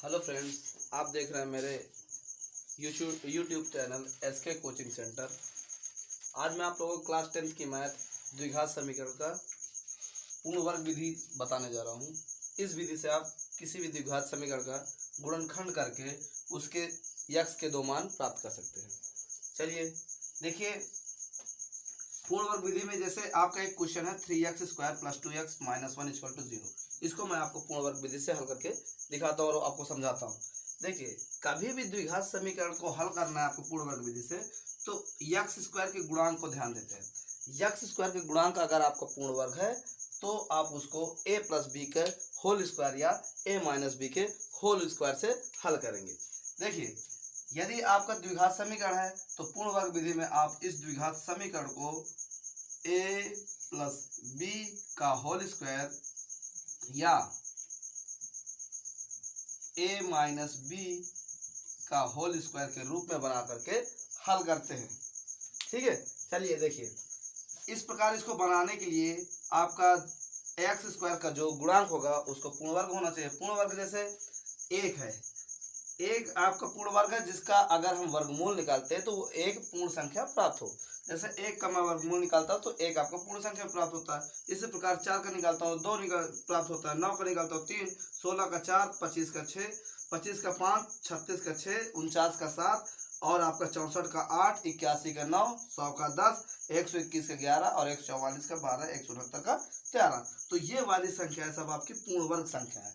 Hello friends, आप देख रहे हैं मेरे YouTube channel SK coaching centre. आज मैं आप लोगों को क्लास 10 की मैथ द्विघात समीकरण का पूर्ण वर्ग विधि बताने जा रहा हूं। इस विधि से आप किसी भी द्विघात समीकरण का गुणनखंड करके उसके यक्स के दो मान प्राप्त कर सकते हैं। चलिए देखिए, पूर्ण वर्ग विधि में जैसे आपका एक क्वेश्चन है 3x² + 2x - 1 = 0। इसको मैं आपको पूर्ण वर्ग विधि से हल करके दिखाता हूँ और आपको समझाता हूँ। देखिए, कभी भी द्विघात समीकरण को हल करना है आपको पूर्ण वर्ग विधि से, तो x² के गुणांक को ध्यान देते हैं। x² के गुणांक अगर आपका पूर्ण वर्ग है तो आप उसको a + b के होल स्क्वायर या a - b के होल स्क्वायर से हल करेंगे। देखिए, यदि आपका द्विघात समीकरण है तो पूर्ण वर्ग विधि में आप इस द्विघात समीकरण को a + b का होल स्क्वायर या a - b का होल स्क्वायर के रूप में बना करके हल करते हैं। ठीक है, चलिए देखिए, इस प्रकार इसको बनाने के लिए आपका x² का जो गुणांक होगा उसको पूर्ण वर्ग होना चाहिए। पूर्ण वर्ग जैसे एक है, एक आपका पूर्ण वर्ग है जिसका अगर हम वर्गमूल निकालते हैं तो वो एक पूर्ण संख्या प्राप्त हो। जैसे एक का मैं वर्गमूल निकालता हूँ तो एक आपका पूर्ण संख्या प्राप्त होता है। इसी प्रकार 4 का निकालता हूँ 2 प्राप्त होता है, 9 का निकालता हूँ 3, 16 का 4, 25 का 6, 25 का 5, 36 का 6, 49 का 7 और आपका 64 का 8, 81 का 9, 100 का 10, 121 का 11 और 144 का 12, 169 का 13। तो ये वाली संख्या है सब आपकी पूर्ण वर्ग संख्या है।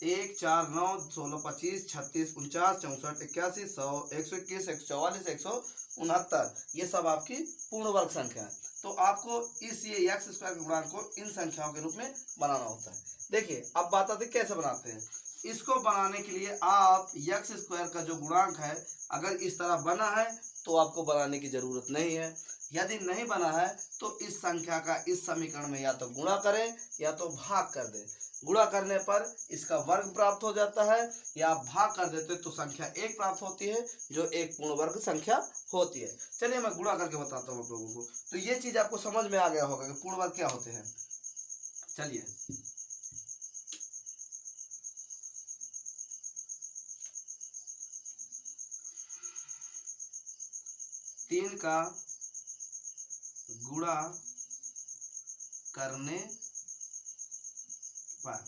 1, 4, 9, 16, 25, 36, 49, 64, 81, 100, 121, 144, 169, ये सब आपकी पूर्ण वर्ग संख्या है। तो आपको इस ये x² के गुणांक को इन संख्याओं के रूप में बनाना होता है। देखिए, अब बात आती है कैसे बनाते हैं। इसको बनाने के लिए आप x² का जो गुणांक है अगर इस तरह बना है तो आपको बनाने की जरूरत नहीं है। यदि नहीं बना है तो इस संख्या का इस समीकरण में या तो गुणा करें या तो भाग कर दें। गुणा करने पर इसका वर्ग प्राप्त हो जाता है या आप भाग कर देते तो संख्या एक प्राप्त होती है जो एक पूर्ण वर्ग संख्या होती है। चलिए मैं गुणा करके बताता हूँ आप लोगों को, तो ये चीज आपको समझ में आ गया होगा कि पूर्ण वर्ग क्या होते हैं। चलिए तीन का गुणा करने पर,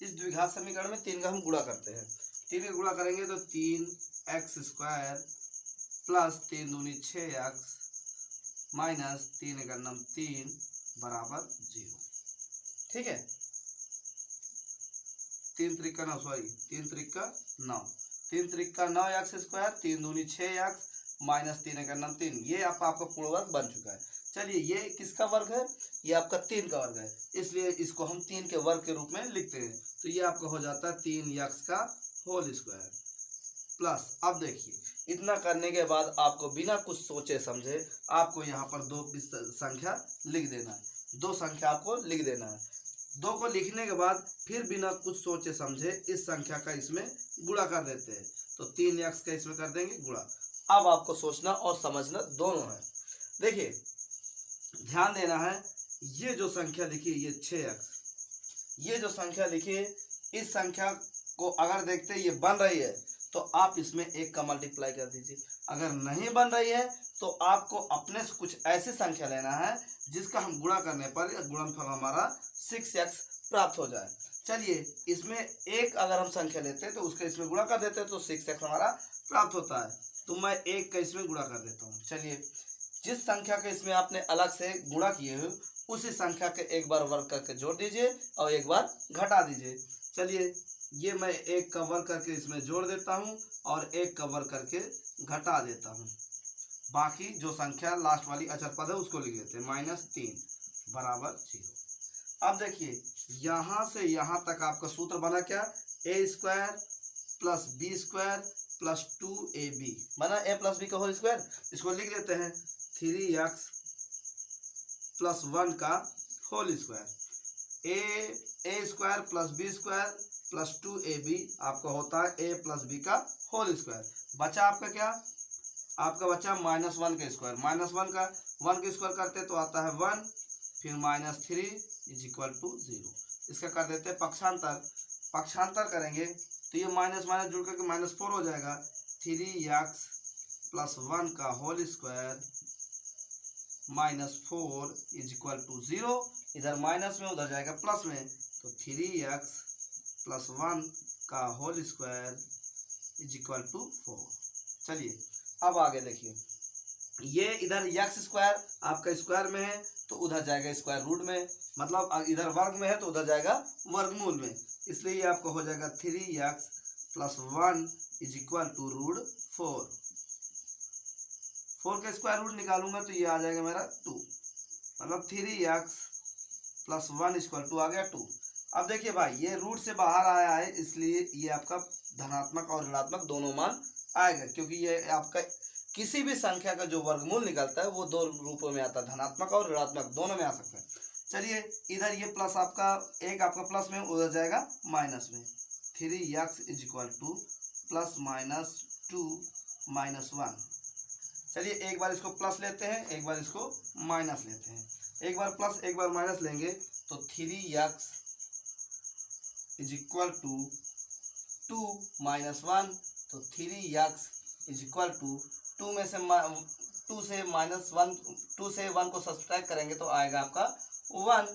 इस द्विघात समीकरण में 3 का हम गुणा करते हैं। 3 का गुणा करेंगे तो 3x² + 3 दूनी 6x माइनस 3 × 9 3 बराबर 0। ठीक है, 3 त्रिक 9, सॉरी 3 त्रिक 9, 3 त्रिक 9x², 3 दूनी 6x माइनस 3 × 9 3, ये आपका पूर्ण वर्ग बन चुका है। चलिए, ये किसका वर्ग है? ये आपका 3 का वर्ग है, इसलिए इसको हम 3 के वर्ग के रूप में लिखते हैं। तो ये आपका हो जाता है 3x का होल स्क्वायर प्लस, अब देखिए इतना करने के बाद आपको बिना कुछ सोचे समझे आपको यहाँ पर दो की संख्या लिख देना है। दो संख्या आपको लिख देना है। दो को लिखने के बाद फिर बिना कुछ सोचे समझे इस संख्या का इसमें गुणा कर देते हैं। तो 3x का इसमें कर देंगे गुणा। अब आपको सोचना और समझना दोनों है। देखिए, ध्यान देना है, ये जो संख्या लिखी ये 6x, ये जो संख्या लिखी है इस संख्या को अगर देखते ये बन रही है तो आप इसमें 1 का मल्टीप्लाई कर दीजिए। अगर नहीं बन रही है तो आपको अपने से कुछ ऐसी संख्या लेना है जिसका हम गुणा करने पर गुणनफल हमारा 6x प्राप्त हो जाए। चलिए, इसमें एक अगर हम संख्या लेते हैं तो उसका इसमें गुणा कर देते हैं तो 6x हमारा प्राप्त होता है। तो मैं 1 का इसमें गुणा कर देता हूँ। चलिए, जिस संख्या के इसमें आपने अलग से गुणा किए हो उसी संख्या के एक बार वर्ग करके जोड़ दीजिए और एक बार घटा दीजिए। चलिए, ये मैं 1 का वर्ग करके इसमें जोड़ देता हूँ और 1 का वर्ग करके घटा देता हूँ। बाकी जो संख्या लास्ट वाली अचर पद है उसको लिख लेते हैं -3 बराबर 0। अब देखिए, यहाँ से यहाँ तक आपका सूत्र बना क्या? a² + b² + 2ab बना। a + b का होल स्क्वायर, इसको लिख देते हैं 3x + 1 का whole square. a² + b² + 2ab आपका होता है a + b का होल स्क्वायर। बचा आपका क्या? आपका बचा -1 का स्क्वायर। -1 का 1 का स्क्वायर करते तो आता है 1, फिर -3 = 0। इसका कर देते हैं पक्षांतर। पक्षांतर करेंगे तो ये माइनस माइनस जुड़ करके -4 हो जाएगा। 3x + 1 का होल स्क्वायर -4 = 0। इधर माइनस में उधर जाएगा प्लस में, तो 3x + 1 का होल स्क्वायर = 4। चलिए अब आगे देखिए, ये इधर x स्क्वायर आपका स्क्वायर में है तो उधर जाएगा स्क्वायर रूट में, मतलब इधर वर्ग में है तो उधर जाएगा वर्गमूल में, इसलिए ये आपका हो जाएगा 3x + 1 = √4। 4 का स्क्वायर रूट निकालूंगा तो ये आ जाएगा मेरा 2, मतलब 3x + 1 = आ गया 2। अब देखिए भाई, ये रूट से बाहर आया है इसलिए ये आपका धनात्मक और ऋणात्मक दोनों मान आएगा, क्योंकि ये आपका किसी भी संख्या का जो वर्गमूल निकलता है वो दो रूपों में आता है, धनात्मक और ऋणात्मक दोनों में आ सकता है। चलिए इधर ये प्लस आपका एक आपका प्लस में उधर जाएगा माइनस में, 3x = +- 2 - 1। चलिए एक बार इसको प्लस लेते हैं, एक बार इसको माइनस लेते हैं। एक बार प्लस एक बार माइनस लेंगे तो 3x = 2 - 1, तो 3x = 2 में से 2 से -1, 2 से 1 को सब्सट्रैक्ट करेंगे तो आएगा आपका 1।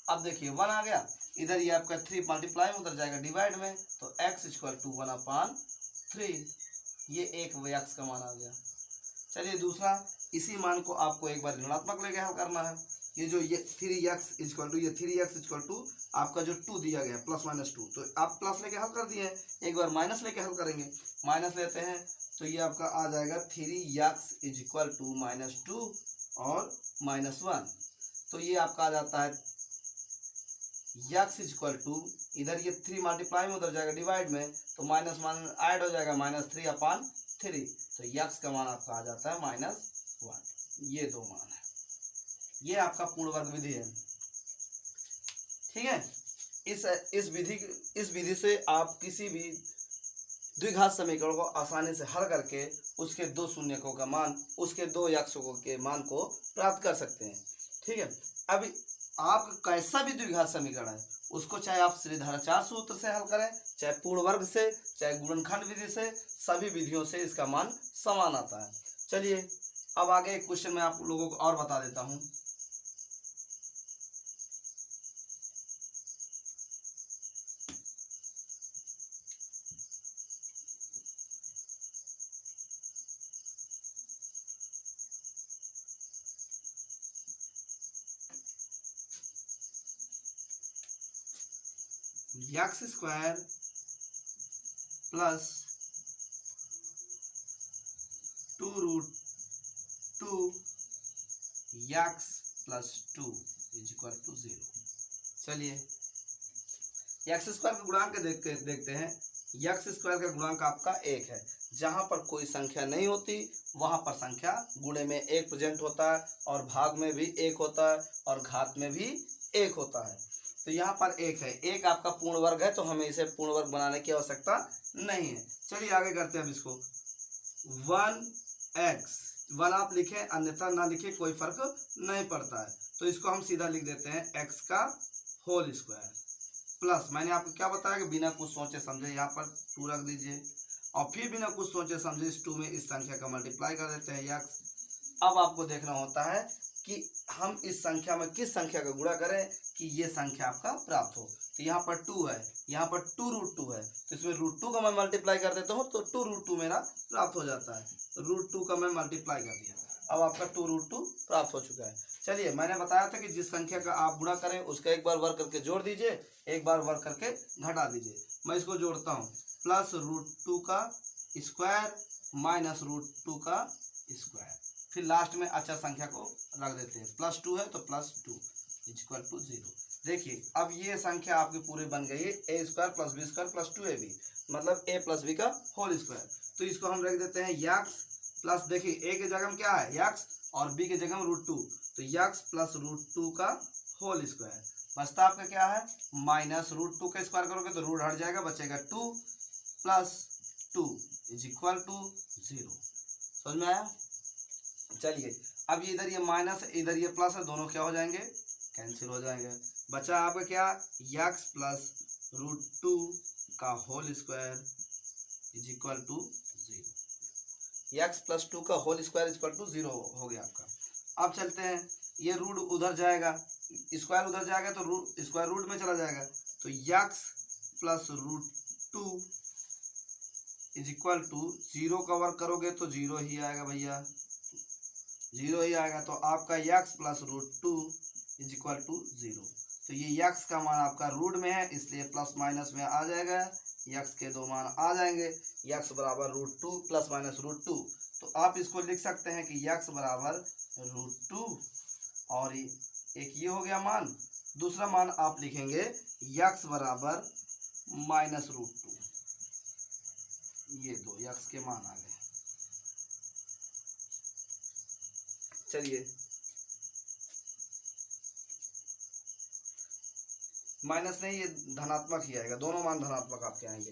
अब देखिए 1 आ गया, इधर ये आपका 3 मल्टीप्लाई में उधर जाएगा डिवाइड में, तो x = 1/3, ये एक x का मान आ गया। चलिए दूसरा, इसी मान को आपको एक बार ऋणात्मक लेके हल करना है। ये जो ये 3x = आपका जो 2 दिया गया +- 2, तो आप प्लस लेके हल कर दिए, एक बार माइनस लेके हल करेंगे। माइनस लेते हैं तो ये आपका आ जाएगा 3x = -2 और -1, तो ये आपका आ जाता है x = इधर ये 3 मल्टीप्लाई में उधर जाएगा डिवाइड में, तो माइनस माइनस ऐड हो जाएगा -3/3, तो x का मान आपका आ जाता है -1। ये दो मान है, ये आपका पूर्ण वर्ग विधि है। ठीक है, इस विधि से आप किसी भी द्विघात समीकरण को आसानी से हल करके उसके दो शून्यकों का मान, उसके दो यक्षों के मान को प्राप्त कर सकते हैं। ठीक है, अब आप कैसा भी द्विघात समीकरण है उसको चाहे आप श्रीधराचार्य सूत्र से हल करें, चाहे पूर्ण वर्ग से, चाहे गुणनखंड विधि से, सभी विधियों से इसका मान समान आता है। चलिए अब आगे एक क्वेश्चन मैं आप लोगों को और बता देता हूँ। x square plus 2√2 x + 2 = 0। चलिए x स्क्वायर का गुणांक देखते हैं। x स्क्वायर का गुणांक आपका 1 है, जहां पर कोई संख्या नहीं होती वहां पर संख्या गुणे में 1 प्रेजेंट होता है, और भाग में भी 1 होता है, और घात में भी 1 होता है। तो यहाँ पर 1 है, 1 आपका पूर्ण वर्ग है, तो हमें इसे पूर्ण वर्ग बनाने की आवश्यकता नहीं है। चलिए आगे करते हैं अब इसको। 1x, 1 आप लिखें अन्यथा ना लिखें, कोई फर्क नहीं पड़ता है, तो इसको हम सीधा लिख देते हैं x का होल स्क्वायर प्लस, मैंने आपको क्या बताया कि बिना कुछ सोचे समझे यहाँ पर 2 रख दीजिए, और फिर बिना कुछ सोचे समझे इस 2 में इस संख्या का मल्टीप्लाई कर देते हैं x। अब आपको देखना होता है कि हम इस संख्या में किस संख्या का गुणा करें कि ये संख्या आपका प्राप्त हो। तो यहाँ पर 2 है, यहाँ पर 2√2 है, तो इसमें √2 का मैं मल्टीप्लाई कर देता हूँ तो 2√2 मेरा प्राप्त हो जाता है। √2 का मैं मल्टीप्लाई कर दिया, अब आपका 2√2 प्राप्त हो चुका है। चलिए मैंने बताया था कि जिस संख्या का आप गुणा करें उसका एक बार वर्ग करके जोड़ दीजिए, एक बार वर्ग करके घटा दीजिए। मैं इसको जोड़ता हूँ, प्लस √2 का स्क्वायर माइनस √2 का स्क्वायर, फिर लास्ट में अच्छा संख्या को रख देते हैं, +2 है तो +2 = 0। देखिए अब ये संख्या आपकी पूरी बन गई है, a² + b² + 2ab, मतलब a + b का होल स्क्वायर। तो इसको हम रख देते हैं x प्लस, देखिए a की जगह में क्या है x और b की जगह में √2, तो x + √2 का होल स्क्वायर बचता आपका क्या है माइनस √2 का स्क्वायर करोगे तो रूट हट जाएगा, बचेगा 2 + 2 = 0। समझ में आया? चलिए अब इधर ये माइनस इधर ये प्लस है, दोनों क्या हो जाएंगे कैंसिल हो जाएंगे। बचा आपका क्या x + √2 का whole square is equal to 0। X plus 2 का whole square is equal to 0 हो गया आपका। अब चलते हैं, ये रूट उधर जाएगा, स्क्वायर उधर जाएगा तो रूट स्क्वायर रूट में चला जाएगा, तो x plus root 2 is equal to 0 का वर्क करोगे तो 0 ही आएगा भैया, 0 ही आएगा। तो आपका x plus root 2 is equal to 0। तो ये एक्स का मान आपका रूट में है इसलिए प्लस माइनस में आ जाएगा, एक्स के दो मान आ जाएंगे, एक्स बराबर रूट 2 प्लस माइनस रूट 2। तो आप इसको लिख सकते हैं कि एक्स बराबर रूट 2 और एक ये हो गया मान, दूसरा मान आप लिखेंगे एक्स बराबर माइनस रूट 2। ये दो एक्स के मान आ गए। चलिए माइनस नहीं, ये धनात्मक ही आएगा, दोनों मान धनात्मक आपके आएंगे।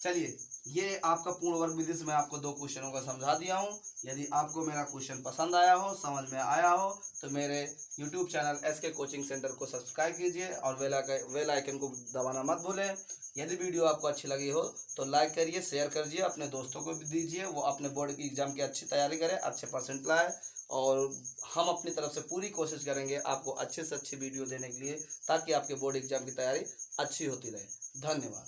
चलिए ये आपका पूर्ण वर्ग विधि से मैं आपको दो क्वेश्चनों का समझा दिया हूँ। यदि आपको मेरा क्वेश्चन पसंद आया हो, समझ में आया हो, तो मेरे YouTube channel SK coaching centre को सब्सक्राइब कीजिए और बेल आइकन को दबाना मत भूलें। यदि वीडियो आपको अच्छी लगी हो तो लाइक करिए, शेयर करिए, अपने दोस्तों को भी दीजिए, वो अपने बोर्ड की एग्ज़ाम की अच्छी तैयारी करें, अच्छे परसेंट लाए। और हम अपनी तरफ से पूरी कोशिश करेंगे आपको अच्छे से अच्छी वीडियो देने के लिए, ताकि आपके बोर्ड एग्ज़ाम की तैयारी अच्छी होती रहे। धन्यवाद।